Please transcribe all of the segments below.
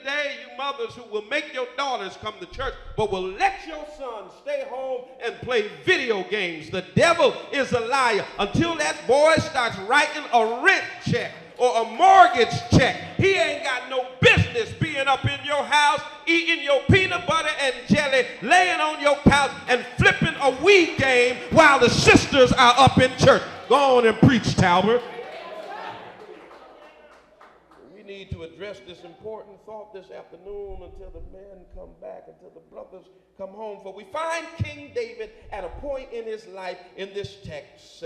today, you mothers who will make your daughters come to church, but will let your sons stay home and play video games. The devil is a liar. Until that boy starts writing a rent check or a mortgage check, he ain't got no business being up in your house, eating your peanut butter and jelly, laying on your couch and flipping a Wii game while the sisters are up in church. Go on and preach, Talbert. We need to address this important thought this afternoon until the men come back, until the brothers come home. For we find King David at a point in his life in this text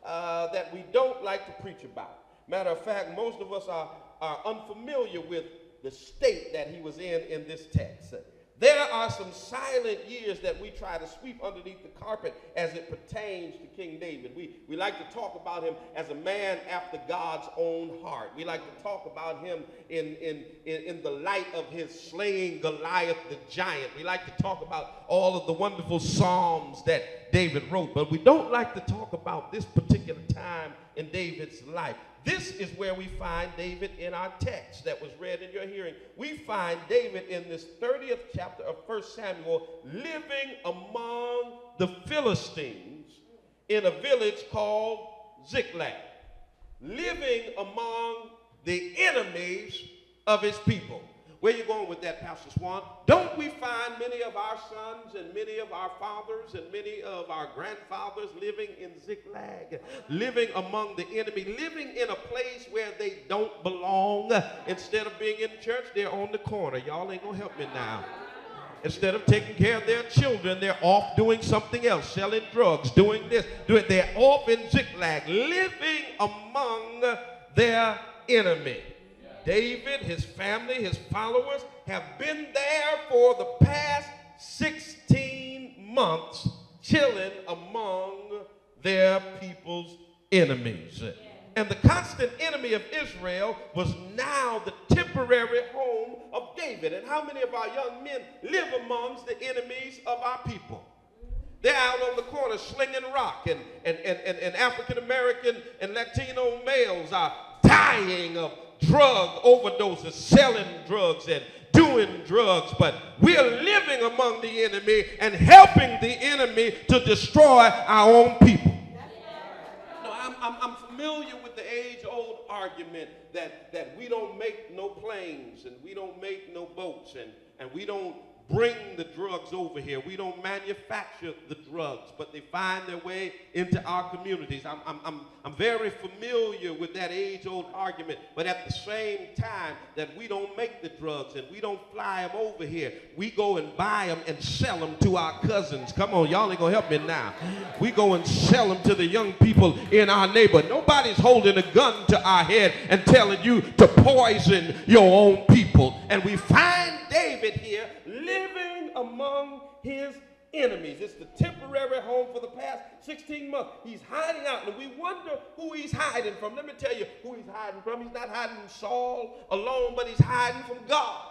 that we don't like to preach about. Matter of fact, most of us are unfamiliar with the state that he was in this text. There are some silent years that we try to sweep underneath the carpet as it pertains to King David. We like to talk about him as a man after God's own heart. We like to talk about him in the light of his slaying Goliath the giant. We like to talk about all of the wonderful psalms that David wrote, but we don't like to talk about this particular time in David's life. This is where we find David in our text that was read in your hearing. We find David in this 30th chapter of 1 Samuel living among the Philistines in a village called Ziklag, living among the enemies of his people. Where you going with that, Pastor Swan? Don't we find many of our sons and many of our fathers and many of our grandfathers living in Ziklag, living among the enemy, living in a place where they don't belong? Instead of being in church, they're on the corner. Y'all ain't gonna help me now. Instead of taking care of their children, they're off doing something else, selling drugs, doing this, doing. They're off in Ziklag, living among their enemy. David, his family, his followers have been there for the past 16 months, chilling among their people's enemies. And the constant enemy of Israel was now the temporary home of David. And how many of our young men live amongst the enemies of our people? They're out on the corner slinging rock, and African American and Latino males are dying of drug overdoses, selling drugs and doing drugs, but we're living among the enemy and helping the enemy to destroy our own people. No, I'm familiar with the age-old argument that we don't make no planes and we don't make no boats and we don't bring the drugs over here. We don't manufacture the drugs, but they find their way into our communities. I'm very familiar with that age-old argument, but at the same time that we don't make the drugs and we don't fly them over here, we go and buy them and sell them to our cousins. Come on, y'all ain't gonna help me now. We go and sell them to the young people in our neighborhood. Nobody's holding a gun to our head and telling you to poison your own people. And we find David here living among his enemies. It's the temporary home for the past 16 months. He's hiding out, and we wonder who he's hiding from. Let me tell you who he's hiding from. He's not hiding from Saul alone, but he's hiding from God.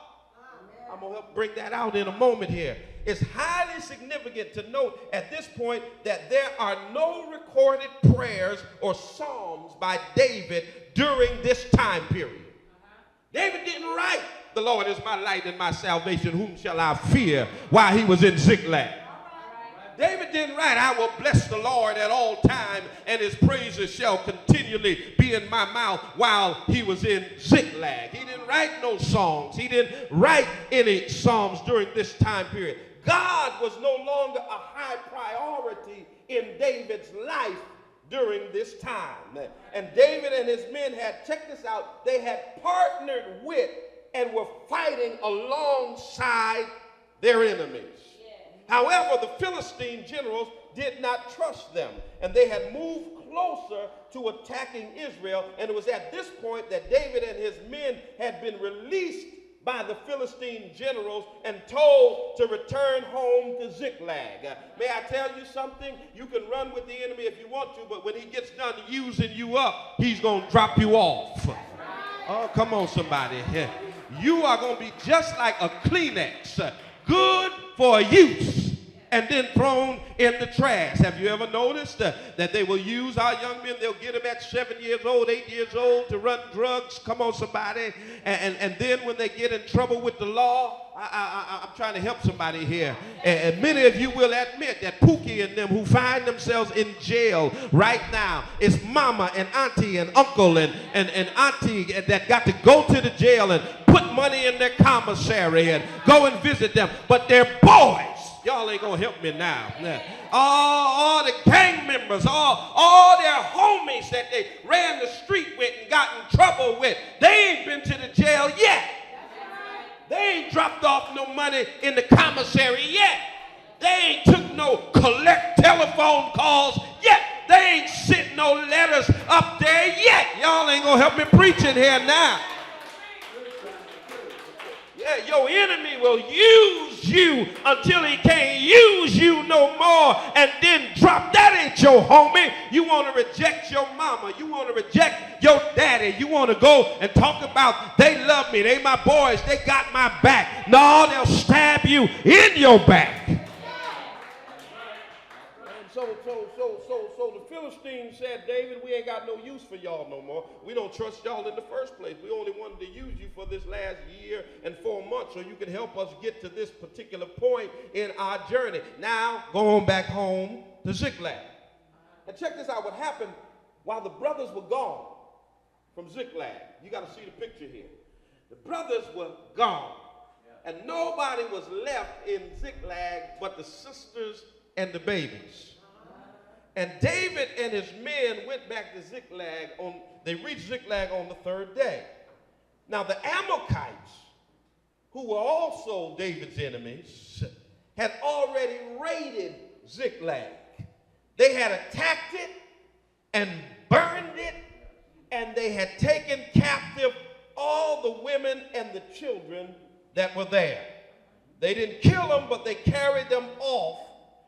I'm going to help bring that out in a moment here. It's highly significant to note at this point that there are no recorded prayers or psalms by David during this time period. David didn't write, "The Lord is my light and my salvation, whom shall I fear?" while he was in Ziklag. David didn't write, "I will bless the Lord at all times, and his praises shall continually be in my mouth," while he was in Ziklag. He didn't write no songs. He didn't write any psalms during this time period. God was no longer a high priority in David's life during this time. And David and his men had, check this out, they had partnered with and were fighting alongside their enemies. However, the Philistine generals did not trust them, and they had moved closer to attacking Israel, and it was at this point that David and his men had been released by the Philistine generals and told to return home to Ziklag. May I tell you something? You can run with the enemy if you want to, but when he gets done using you up, he's going to drop you off. Oh, come on, somebody. You are going to be just like a Kleenex, good for use, and then thrown in the trash. Have you ever noticed that they will use our young men? They'll get them at 7 years old, 8 years old to run drugs. Come on, somebody. And then when they get in trouble with the law, I'm trying to help somebody here. And many of you will admit that Pookie and them who find themselves in jail right now is mama and auntie and uncle and auntie that got to go to the jail and put money in their commissary and go and visit them. But they're boys. Y'all ain't gonna help me now. All the gang members, all their homies that they ran the street with and got in trouble with, they ain't been to the jail yet. They ain't dropped off no money in the commissary yet. They ain't took no collect telephone calls yet. They ain't sent no letters up there yet. Y'all ain't gonna help me preach in here now. Yeah, your enemy will use you until he can't use you no more and then drop. That ain't your homie. You want to reject your mama. You want to reject your daddy. You want to go and talk about they love me. They my boys. They got my back. No, they'll stab you in your back. So the Philistines said, David, we ain't got no use for y'all no more. We don't trust y'all in the first place. We only wanted to use you for this last year and 4 months so you can help us get to this particular point in our journey. Now, go on back home to Ziklag. And check this out, what happened while the brothers were gone from Ziklag. You got to see the picture here. The brothers were gone. And nobody was left in Ziklag but the sisters and the babies. And David and his men went back to Ziklag. They reached Ziklag on the third day. Now the Amalekites, who were also David's enemies, had already raided Ziklag. They had attacked it and burned it, and they had taken captive all the women and the children that were there. They didn't kill them, but they carried them off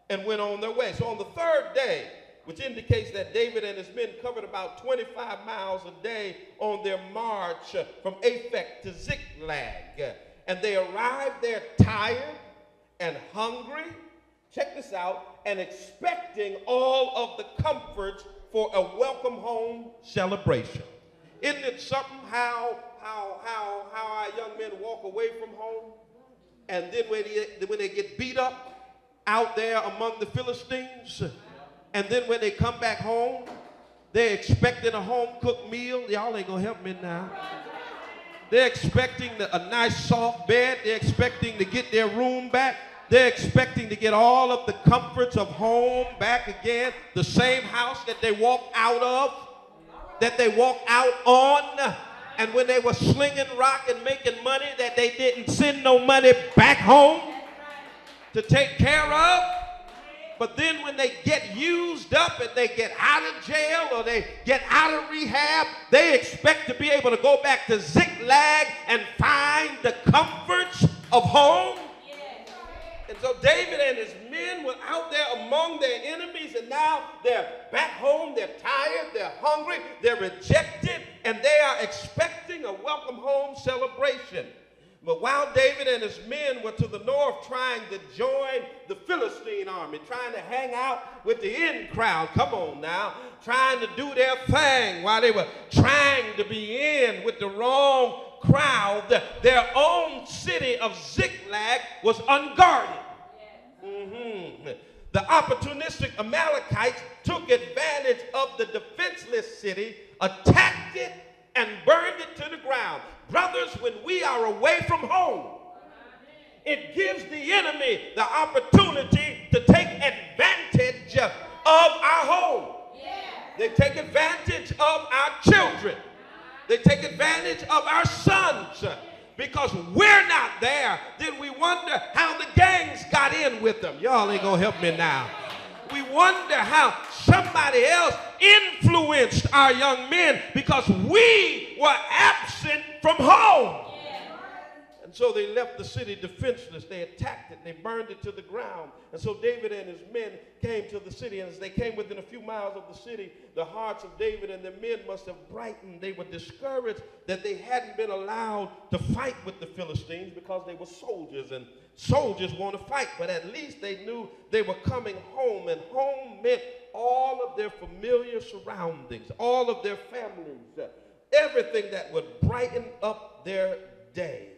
and went on their way. So on the third day, which indicates that David and his men covered about 25 miles a day on their march from Aphek to Ziklag. And they arrived there tired and hungry, check this out, and expecting all of the comforts for a welcome home celebration. Isn't it something how our young men walk away from home, and then when they get beat up out there among the Philistines, and then when they come back home, they're expecting a home-cooked meal. Y'all ain't gonna help me now. They're expecting a nice soft bed. They're expecting to get their room back. They're expecting to get all of the comforts of home back again. The same house that they walked out of, that they walked out on. And when they were slinging rock and making money, that they didn't send no money back home to take care of. But then when they get used up and they get out of jail or they get out of rehab, they expect to be able to go back to Ziklag and find the comforts of home. And so David and his men were out there among their enemies, and now they're back home. They're tired, they're hungry, they're rejected, and they are expecting a welcome home celebration. But while David and his men were to the north trying to join the Philistine army, trying to hang out with the in crowd, come on now, trying to do their thing while they were trying to be in with the wrong crowd, their own city of Ziklag was unguarded. The opportunistic Amalekites took advantage of the defenseless city, attacked it, and burned it to the ground. Brothers, when we are away from home, it gives the enemy the opportunity to take advantage of our home. They take advantage of our children. They take advantage of our sons. Because we're not there, then we wonder how the gangs got in with them. Y'all ain't gonna help me now. We wonder how somebody else influenced our young men because we were absent from home. And And so they left the city defenseless. They attacked it. They burned it to the ground. And so David and his men came to the city. And as they came within a few miles of the city, the hearts of David and their men must have brightened. They were discouraged that they hadn't been allowed to fight with the Philistines because they were soldiers. And soldiers want to fight. But at least they knew they were coming home. And home meant all of their familiar surroundings, all of their families, everything that would brighten up their day.